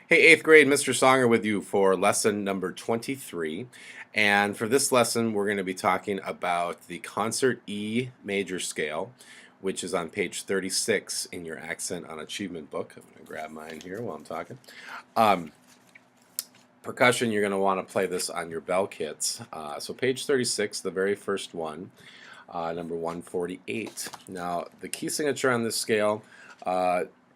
Hey, 8th grade, Mr. Songer with you for lesson number 23. And for this lesson, we're going to be talking about the concert E major scale, which is on page 36 in your Accent on Achievement book. I'm going to grab mine here while I'm talking. Um, Percussion, you're going to want to play this on your bell kits. So page 36, the very first one, number 148. Now, the key signature on this scale,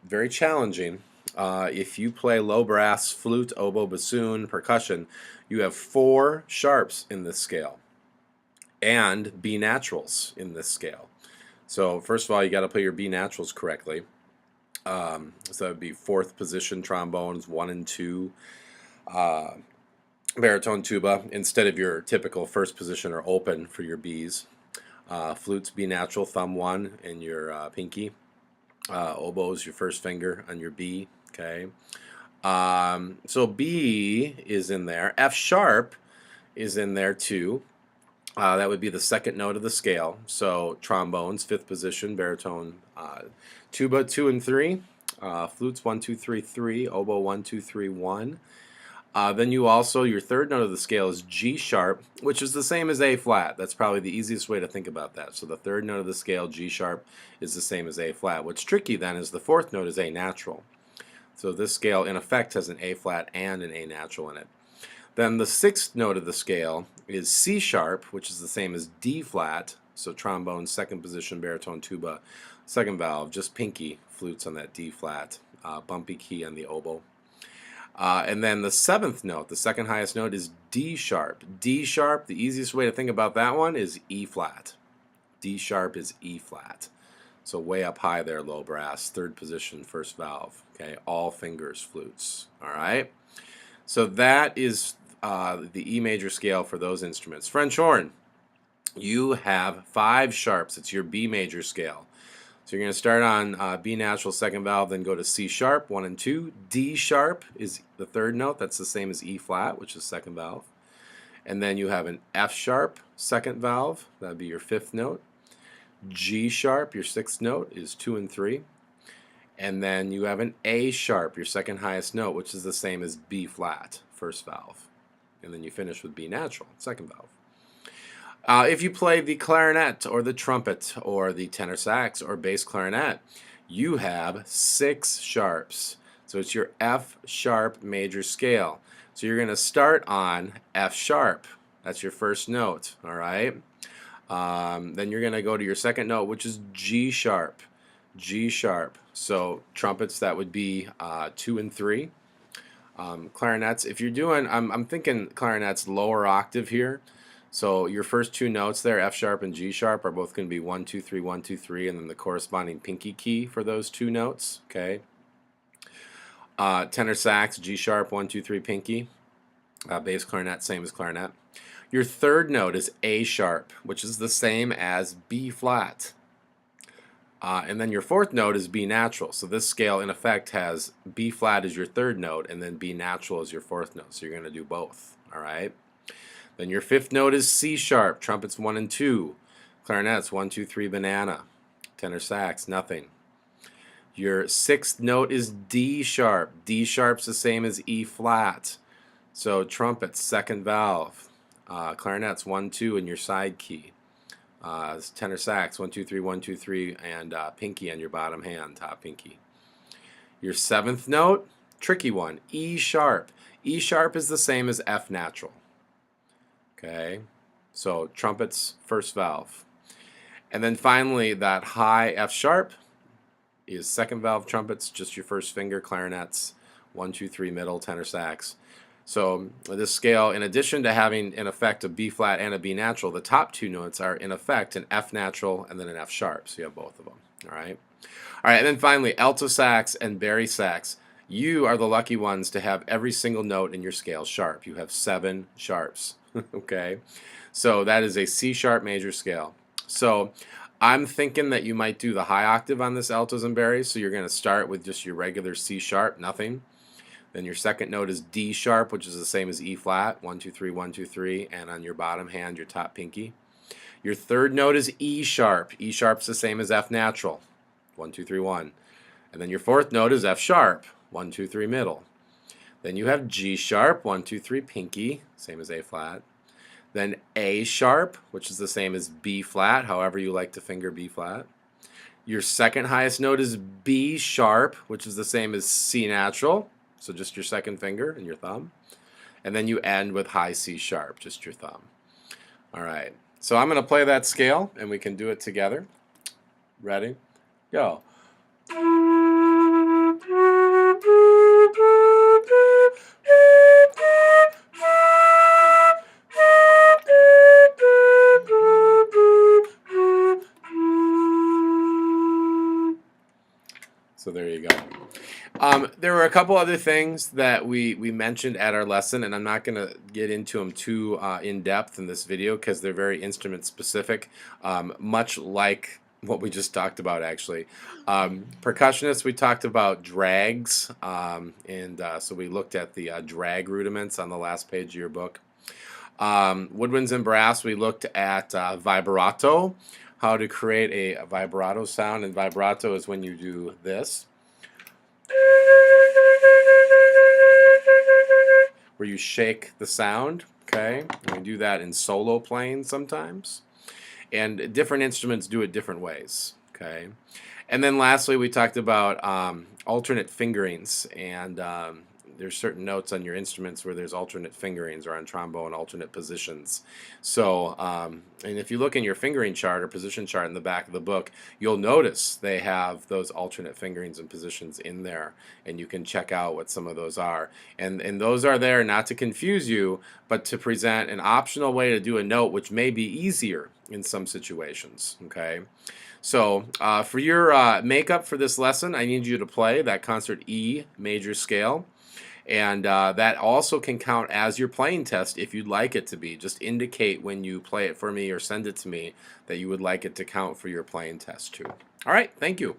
very challenging. If you play low brass, flute, oboe, bassoon, percussion, you have 4 sharps in this scale and B naturals in this scale. So first of all, you got to play your B naturals correctly. So that would be 4th position trombones, 1 and 2, baritone tuba, instead of your typical first position or open for your Bs. Flutes, B natural, thumb 1 and your pinky. Oboes, your first finger on your B. Okay. So B is in there. F sharp is in there too. That would be the second note of the scale. So trombones, 5th position, baritone, tuba 2 and 3, flutes 1, 2, 3, 3, oboe 1, 2, 3, 1. Then you also, your third note of the scale is G sharp, which is the same as A flat. That's probably the easiest way to think about that. So the third note of the scale, G sharp, is the same as A flat. What's tricky then is the 4th note is A natural. So this scale in effect has an A flat and an A natural in it. Then the 6th note of the scale is C sharp, which is the same as D flat. So trombone, 2nd position, baritone, tuba, 2nd valve, just pinky flutes on that D flat, bumpy key on the oboe. And then the 7th note, the second highest note, is D sharp. D sharp, the easiest way to think about that one is E flat. D sharp is E flat. So way up high there, low brass, 3rd position, 1st valve. Okay, all fingers flutes. All right. So that is the E major scale for those instruments. French horn, you have 5 sharps. It's your B major scale. So you're going to start on B natural, 2nd valve, then go to C sharp, 1 and 2. D sharp is the 3rd note. That's the same as E flat, which is 2nd valve. And then you have an F sharp, 2nd valve. That would be your 5th note. G sharp, your 6th note, is 2 and 3. And then you have an A sharp, your 2nd highest note, which is the same as B flat, 1st valve. And then you finish with B natural, 2nd valve. If you play the clarinet or the trumpet or the tenor sax or bass clarinet, you have 6 sharps. So it's your F sharp major scale. So you're going to start on F sharp. That's your first note, all right? Then you're going to go to your 2nd note, which is G sharp. G sharp. So trumpets, that would be 2 and 3. Clarinets, if you're doing, I'm thinking clarinets lower octave here. So your first 2 notes there, F sharp and G sharp, are both going to be 1, 2, 3, 1, 2, 3, and then the corresponding pinky key for those 2 notes. Okay. Tenor sax, G sharp, 1, 2, 3, pinky. Bass clarinet, same as clarinet. Your 3rd note is A sharp, which is the same as B flat. And then your 4th note is B natural. So this scale, in effect, has B flat as your 3rd note, and then B natural as your 4th note. So you're going to do both. All right. Then your 5th note is C sharp. Trumpets 1 and 2. Clarinets 1, 2, 3, banana. Tenor sax, nothing. Your 6th note is D sharp. D sharp's the same as E flat. So trumpets, 2nd valve. Clarinets 1, 2, and your side key. Tenor sax 1, 2, 3, 1, 2, 3, and pinky on your bottom hand, top pinky. Your 7th note, tricky one, E sharp. E sharp is the same as F natural. Okay, so trumpets, 1st valve. And then finally, that high F sharp is 2nd valve trumpets, just your first finger, clarinets, 1, 2, 3, middle, tenor sax. So this scale, in addition to having in effect a B flat and a B natural, the top 2 notes are in effect an F natural and then an F sharp. So you have both of them. All right. All right. And then finally, alto sax and bari sax. You are the lucky ones to have every single note in your scale sharp. You have 7 sharps. Okay. So that is a C sharp major scale. So I'm thinking that you might do the high octave on this altos and baris. So you're going to start with just your regular C sharp, nothing. Then your 2nd note is D sharp, which is the same as E flat, 1, 2, 3, 1, 2, 3, and on your bottom hand, your top pinky. Your 3rd note is E sharp. E sharp's the same as F natural, 1, 2, 3, 1. And then your 4th note is F sharp, 1, 2, 3, middle. Then you have G sharp, 1, 2, 3, pinky, same as A flat. Then A sharp, which is the same as B flat, however you like to finger B flat. Your second highest note is B sharp, which is the same as C natural, so just your second finger and your thumb. And then you end with high C sharp, just your thumb. All right, so I'm going to play that scale, and we can do it together. Ready? Go. So there you go. There were a couple other things that we mentioned at our lesson, and I'm not going to get into them too in depth in this video because they're very instrument specific, much like what we just talked about actually. Percussionists, we talked about drags, so we looked at the drag rudiments on the last page of your book. Woodwinds and brass, we looked at vibrato, how to create a vibrato sound, and vibrato is when you do this, where you shake the sound, okay? And we do that in solo playing sometimes. And different instruments do it different ways, okay? And then lastly, we talked about alternate fingerings, and there's certain notes on your instruments where there's alternate fingerings, or on trombone, alternate positions. So, and if you look in your fingering chart or position chart in the back of the book, you'll notice they have those alternate fingerings and positions in there, and you can check out what some of those are. And those are there not to confuse you, but to present an optional way to do a note which may be easier in some situations, okay? So for your makeup for this lesson, I need you to play that concert E major scale. And that also can count as your playing test if you'd like it to be. Just indicate when you play it for me or send it to me that you would like it to count for your playing test too. All right, thank you.